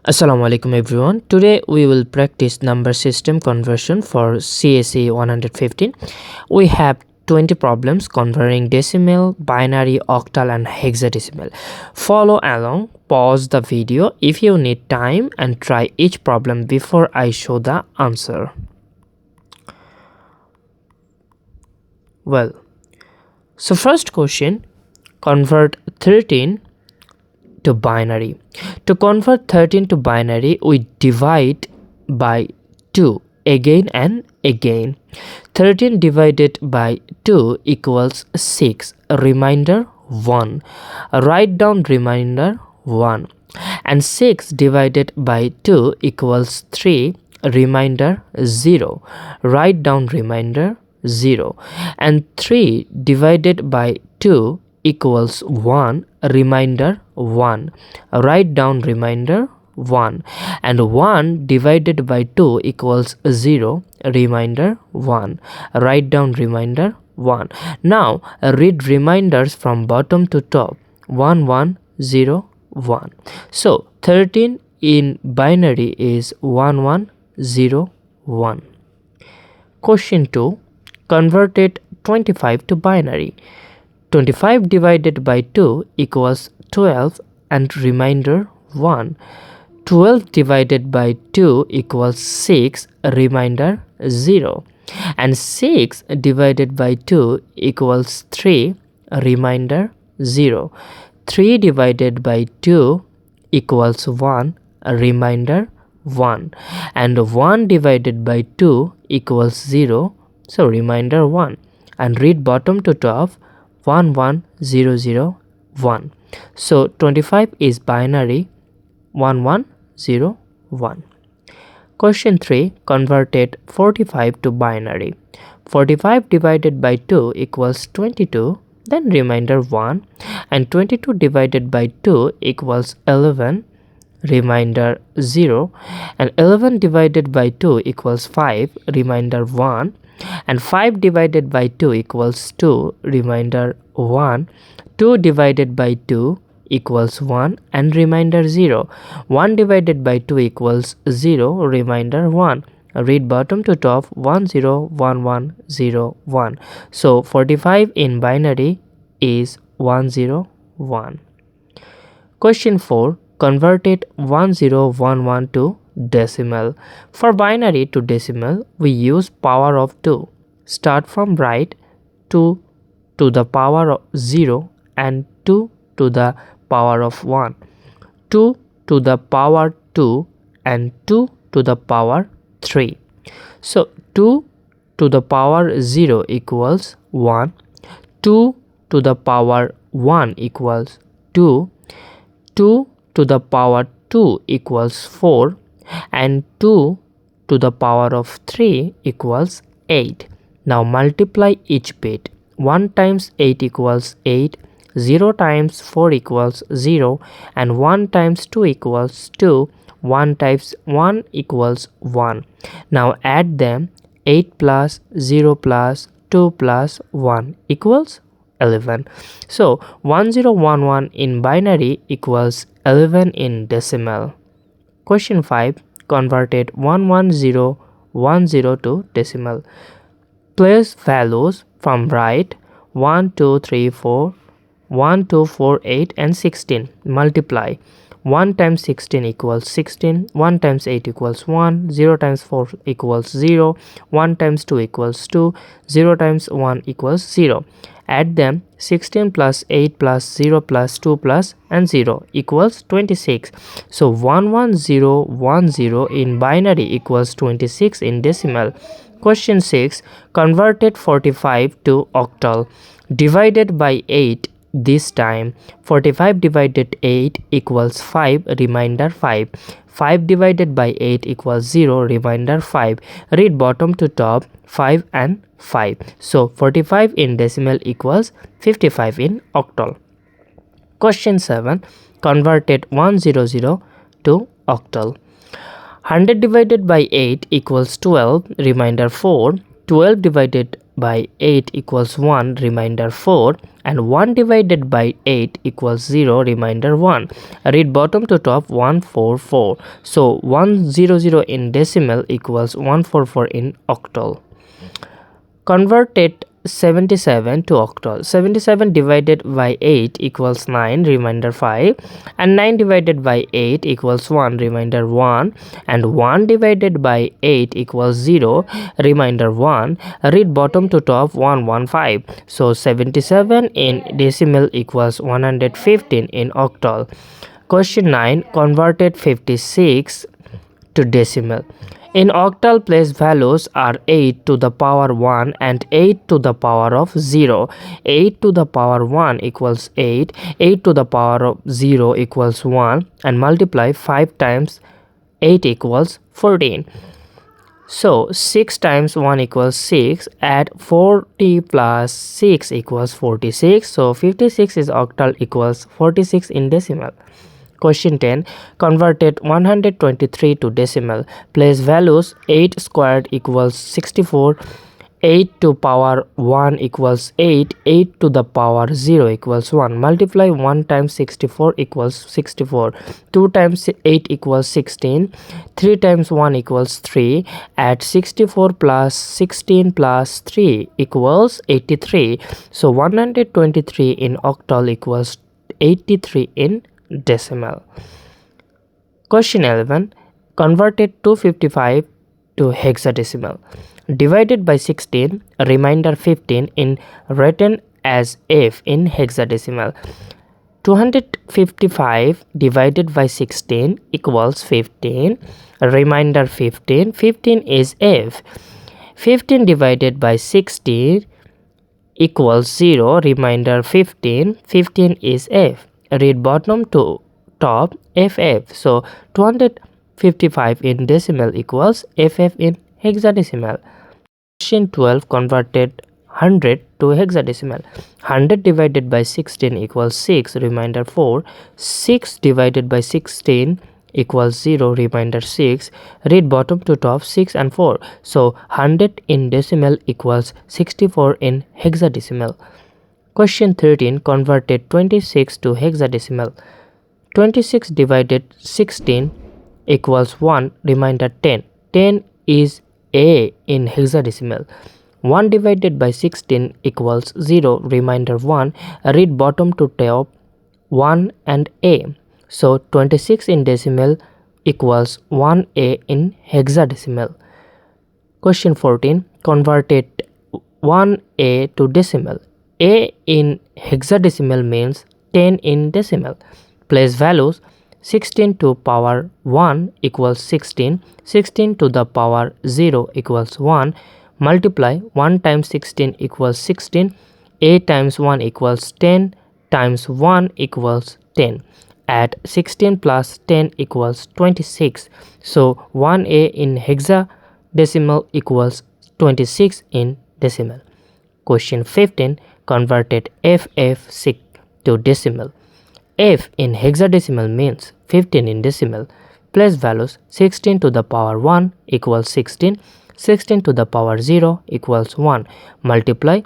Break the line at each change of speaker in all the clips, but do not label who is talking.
Assalamu alaikum everyone. Today we will practice number system conversion for CSE 115. We have 20 problems converting decimal, binary, octal and hexadecimal. Follow along, pause the video if you need time and try each problem before I show the answer. Well, so first question, convert 13 to binary. To convert 13 to binary, we divide by 2 again and again. 13 divided by 2 equals 6. Remainder 1. Write down remainder 1. And 6 divided by 2 equals 3. Remainder 0. Write down remainder 0. And 3 divided by 2 equals 1, remainder 1. Write down remainder 1. And 1 divided by 2 equals 0, remainder 1. Write down remainder 1. Now read reminders from bottom to top. 1 1 0 1. So 13 in binary is 1 1 0 1. Question 2. Converted 25 to binary. 25 divided by 2 equals 12 and remainder 1. 12 divided by 2 equals 6, remainder 0. And 6 divided by 2 equals 3, remainder 0. 3 divided by 2 equals 1, remainder 1. And 1 divided by 2 equals 0, so remainder 1. And read bottom to top. 1 1 0 0 1. So 25 is binary 1 1 0 1. Question 3. Converted 45 to binary. 45 divided by 2 equals 22, then remainder 1. And 22 divided by 2 equals 11, remainder 0. And 11 divided by 2 equals 5, remainder 1. And 5 divided by 2 equals 2, remainder 1. 2 divided by 2 equals 1 and remainder 0. 1 divided by 2 equals 0, remainder 1. Read bottom to top. 1 0 1 1 0 1. So 45 in binary is 1 0 1. Question 4. Converted 1011 to decimal. For binary to decimal, we use power of 2. Start from right. 2 to the power of 0 and 2 to the power of 1. 2 to the power 2 and 2 to the power 3. So 2 to the power 0 equals 1. 2 to the power 1 equals 2. 2 to the power 2 equals 4. And 2 to the power of 3 equals 8. Now multiply each bit. 1 times 8 equals 8, 0 times 4 equals 0, and 1 times 2 equals 2, 1 times 1 equals 1. Now add them. 8 plus 0 plus 2 plus 1 equals 11. So 1011 in binary equals 11 in decimal. Question 5. Converted 11010 to decimal. Place values from right. 1 2 3 4, 1 2 4 8 and 16. Multiply. 1 times 16 equals 16, 1 times 8 equals 1, 0 times 4 equals 0, 1 times 2 equals 2, 0 times 1 equals 0. Add them. 16 plus 8 plus 0 plus 2 plus and 0 equals 26. So 11010 in binary equals 26 in decimal. Question 6. Converted 45 to octal. Divided by 8 this time. 45 divided 8 equals 5, remainder 5. 5 divided by 8 equals 0, remainder 5. Read bottom to top. 5 and 5. So 45 in decimal equals 55 in octal. Question 7. Converted 100 to octal. 100 divided by 8 equals 12, remainder 4. 12 divided by 8 equals 1, remainder 4, and 1 divided by 8 equals 0, remainder 1. Read bottom to top 144. So 100 in decimal equals 144 in octal. Convert it 77 to octal. 77 divided by 8 equals 9, remainder 5, and 9 divided by 8 equals 1, remainder 1, and 1 divided by 8 equals 0, remainder 1. Read bottom to top 115. So 77 in decimal equals 115 in octal. Question 9. Converted 56 to decimal. In octal, place values are 8 to the power 1 and 8 to the power of 0. 8 to the power 1 equals 8, 8 to the power of 0 equals 1, and multiply 5 times 8 equals 14. So 6 times 1 equals 6, add 40 plus 6 equals 46. So 56 is octal equals 46 in decimal. Question 10. Converted 123 to decimal. Place values 8 squared equals 64, 8 to power 1 equals 8, 8 to the power 0 equals 1. Multiply 1 times 64 equals 64, 2 times 8 equals 16, 3 times 1 equals 3, add 64 plus 16 plus 3 equals 83. So 123 in octal equals 83 in decimal. Question 11. Converted 255 to hexadecimal. Divided by 16, remainder 15 in written as f in hexadecimal. 255 divided by 16 equals 15, remainder 15, 15 is f. 15 divided by 16 equals 0, remainder 15, 15 is f. Read bottom to top ff. So 255 in decimal equals ff in hexadecimal. Question 12. Converted 100 to hexadecimal. 100 divided by 16 equals 6, remainder 4. 6 divided by 16 equals 0, remainder 6. Read bottom to top 6 and 4. So 100 in decimal equals 64 in hexadecimal. Question 13. Converted 26 to hexadecimal. 26 divided 16 equals 1, remainder 10. 10 is a in hexadecimal. 1 divided by 16 equals 0, remainder 1. Read bottom to top 1 and a. So 26 in decimal equals 1a in hexadecimal. Question 14. Converted 1a to decimal. A in hexadecimal means 10 in decimal. Place values 16 to power 1 equals 16, 16 to the power 0 equals 1, multiply 1 times 16 equals 16, 8 times 1 equals 10, times 1 equals 10. Add 16 plus 10 equals 26. So 1a in hexadecimal equals 26 in decimal. Question 15. Converted ff to decimal. F in hexadecimal means 15 in decimal. Place values 16 to the power 1 equals 16, 16 to the power 0 equals 1. Multiply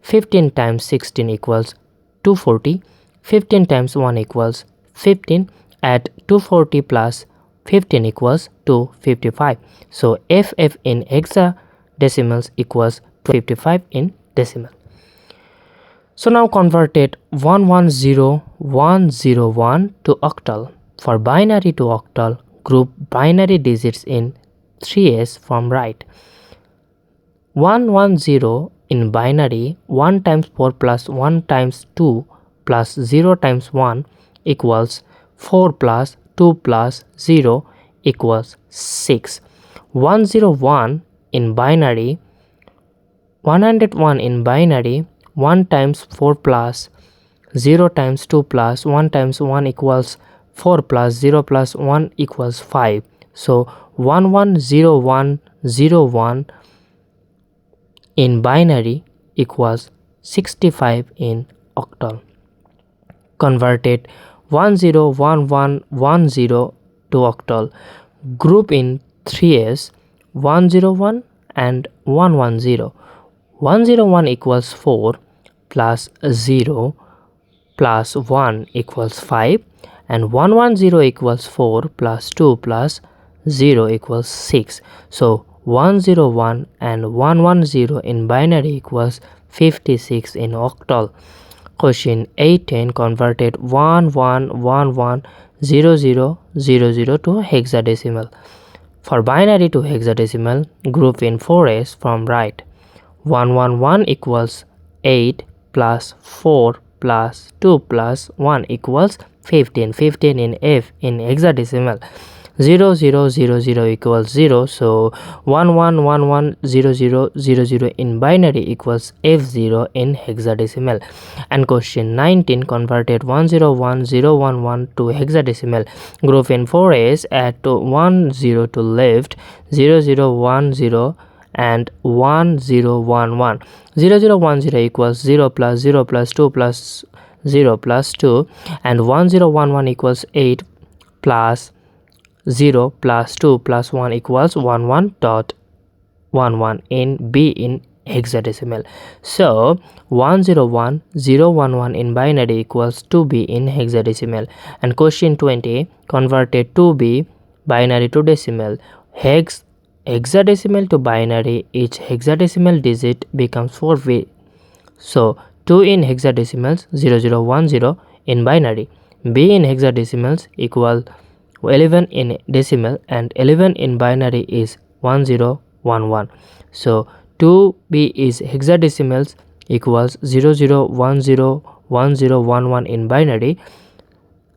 15 times 16 equals 240, 15 times 1 equals 15, add 240 plus 15 equals 255. So ff in hexadecimals equals 255 in decimal. So now converted 110101 to octal. For binary to octal, group binary digits in 3s from right. 110 in binary, 1 times 4 plus 1 times 2 plus 0 times 1 equals 4 plus 2 plus 0 equals 6. 101 in binary, 101 in binary, 1 times 4 plus 0 times 2 plus 1 times 1 equals 4 plus 0 plus 1 equals 5. So 110101 in binary equals 65 in octal. Converted 101110 to octal. Group in 3s 101 and 110. 101 equals 4 plus 0 plus 1 equals 5, and 110 equals 4 plus 2 plus 0 equals 6. So 101 and 110 in binary equals 56 in octal. Question 18 converted 11110000 to hexadecimal. For binary to hexadecimal, group in 4s from right. 111 equals 8 plus 4 plus 2 plus 1 equals 15. 15 in F in hexadecimal. 0000 equals 0, so 11110000 in binary equals F0 in hexadecimal. And question 19 converted 101011 to hexadecimal. Group in 4s, add to 10 to left, 0010 and 1011. 0010 equals 0 plus 0 plus 2 plus 0 plus 2, and 1011 equals 8 plus 0 plus 2 plus 1 equals 11.11 in B in hexadecimal. So 101011 in binary equals 2B in hexadecimal. And question 20 converted 2B binary to decimal. Hexadecimal to binary, each hexadecimal digit becomes 4B. So 2 in hexadecimals 0010 in binary. B in hexadecimals equal 11 in decimal, and 11 in binary is 1011. So 2B is hexadecimals equals 00101011 in binary.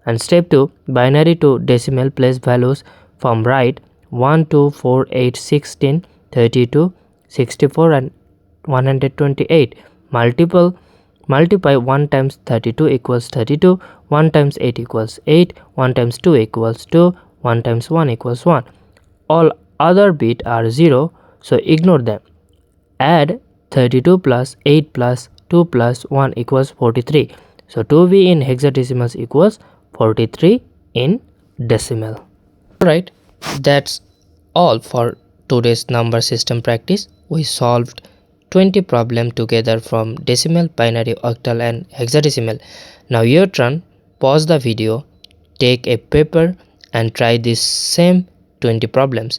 And step 2, binary to decimal, place values from right. 1 2 4 8 16 32 64 and 128. Multiply 1 times 32 equals 32, 1 times 8 equals 8, 1 times 2 equals 2, 1 times 1 equals 1. All other bits are 0, so ignore them. Add 32 plus 8 plus 2 plus 1 equals 43. So 2b in hexadecimals equals 43 in decimal. Alright, that's all for today's number system practice. We solved 20 problems together from decimal, binary, octal and hexadecimal. Now your turn. Pause the video, take a paper and try these same 20 problems.